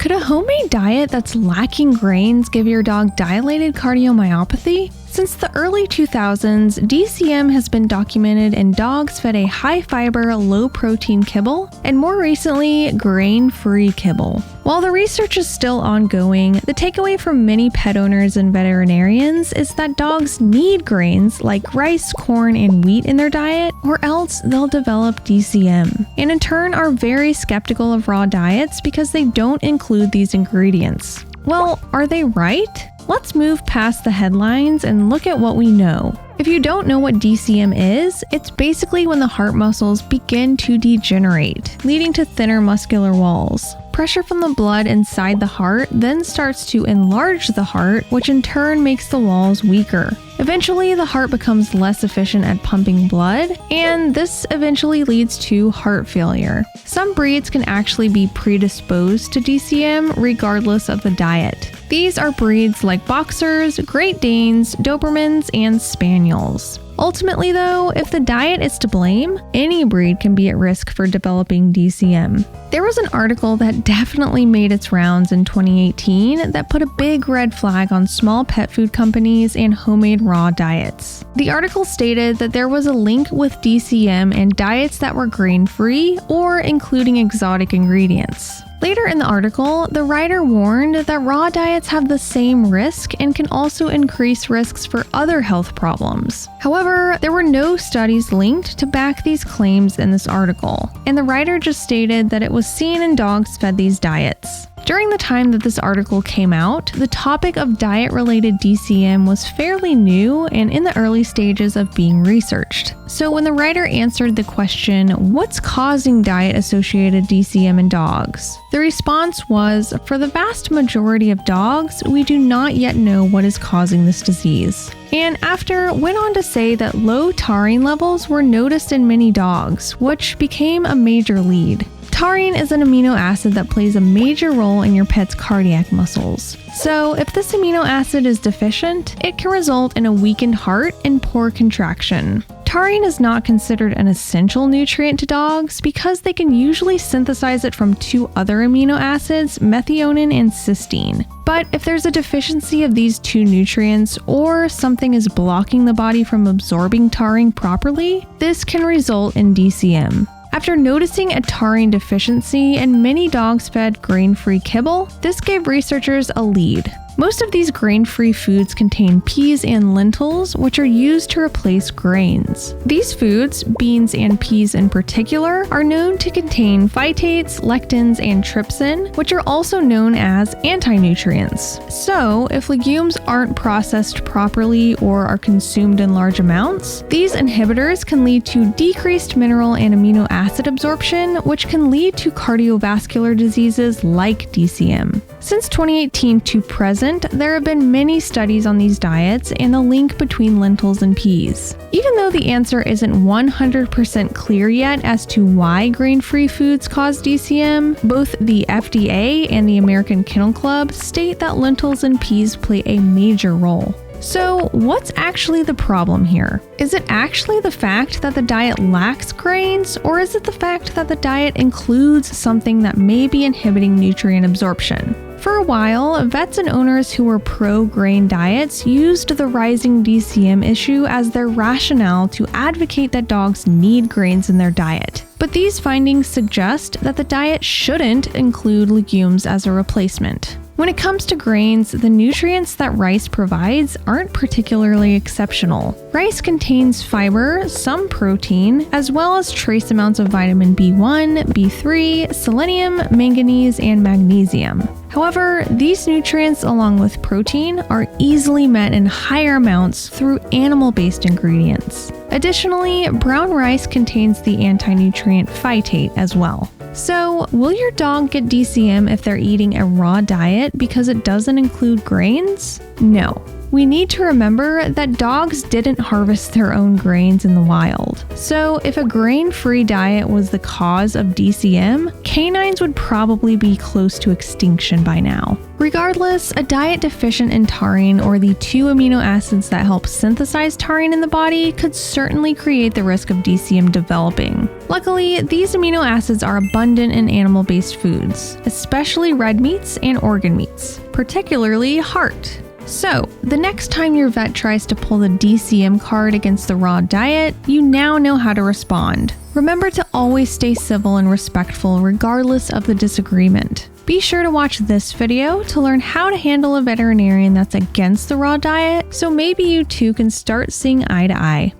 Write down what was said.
Could a homemade diet that's lacking grains give your dog dilated cardiomyopathy? Since the early 2000s, DCM has been documented in dogs fed a high-fiber, low-protein kibble, and more recently, grain-free kibble. While the research is still ongoing, the takeaway from many pet owners and veterinarians is that dogs need grains like rice, corn, and wheat in their diet, or else they'll develop DCM, and in turn are very skeptical of raw diets because they don't include these ingredients. Well, are they right? Let's move past the headlines and look at what we know. If you don't know what DCM is, it's basically when the heart muscles begin to degenerate, leading to thinner muscular walls. Pressure from the blood inside the heart then starts to enlarge the heart, which in turn makes the walls weaker. Eventually, the heart becomes less efficient at pumping blood, and this eventually leads to heart failure. Some breeds can actually be predisposed to DCM regardless of the diet. These are breeds like Boxers, Great Danes, Dobermans, and Spaniels. Ultimately though, if the diet is to blame, any breed can be at risk for developing DCM. There was an article that definitely made its rounds in 2018 that put a big red flag on small pet food companies and homemade raw diets. The article stated that there was a link with DCM and diets that were grain-free or including exotic ingredients. Later in the article, the writer warned that raw diets have the same risk and can also increase risks for other health problems. However, there were no studies linked to back these claims in this article, and the writer just stated that it was seen in dogs fed these diets. During the time that this article came out, the topic of diet-related DCM was fairly new and in the early stages of being researched. So when the writer answered the question, what's causing diet-associated DCM in dogs? The response was, for the vast majority of dogs, we do not yet know what is causing this disease. And after went on to say that low taurine levels were noticed in many dogs, which became a major lead. Taurine is an amino acid that plays a major role in your pet's cardiac muscles. So if this amino acid is deficient, it can result in a weakened heart and poor contraction. Taurine is not considered an essential nutrient to dogs because they can usually synthesize it from two other amino acids, methionine and cysteine. But if there's a deficiency of these two nutrients or something is blocking the body from absorbing taurine properly, this can result in DCM. After noticing a taurine deficiency in many dogs fed grain-free kibble, this gave researchers a lead. Most of these grain-free foods contain peas and lentils, which are used to replace grains. These foods, beans and peas in particular, are known to contain phytates, lectins, and trypsin, which are also known as anti-nutrients. So, if legumes aren't processed properly or are consumed in large amounts, these inhibitors can lead to decreased mineral and amino acid absorption, which can lead to cardiovascular diseases like DCM. Since 2018 to present, there have been many studies on these diets and the link between lentils and peas. Even though the answer isn't 100% clear yet as to why grain-free foods cause DCM, both the FDA and the American Kennel Club state that lentils and peas play a major role. So, what's actually the problem here? Is it actually the fact that the diet lacks grains, or is it the fact that the diet includes something that may be inhibiting nutrient absorption? For a while, vets and owners who were pro-grain diets used the rising DCM issue as their rationale to advocate that dogs need grains in their diet. But these findings suggest that the diet shouldn't include legumes as a replacement. When it comes to grains, the nutrients that rice provides aren't particularly exceptional. Rice contains fiber, some protein, as well as trace amounts of vitamin B1, B3, selenium, manganese, and magnesium. However, these nutrients, along with protein, are easily met in higher amounts through animal-based ingredients. Additionally, brown rice contains the anti-nutrient phytate as well. So, will your dog get DCM if they're eating a raw diet because it doesn't include grains? No. we need to remember that dogs didn't harvest their own grains in the wild. So if a grain-free diet was the cause of DCM, canines would probably be close to extinction by now. Regardless, a diet deficient in taurine, or the 2 amino acids that help synthesize taurine in the body, could certainly create the risk of DCM developing. Luckily, these amino acids are abundant in animal-based foods, especially red meats and organ meats, particularly heart. So, the next time your vet tries to pull the DCM card against the raw diet, you now know how to respond. Remember to always stay civil and respectful regardless of the disagreement. Be sure to watch this video to learn how to handle a veterinarian that's against the raw diet, so maybe you too can start seeing eye to eye.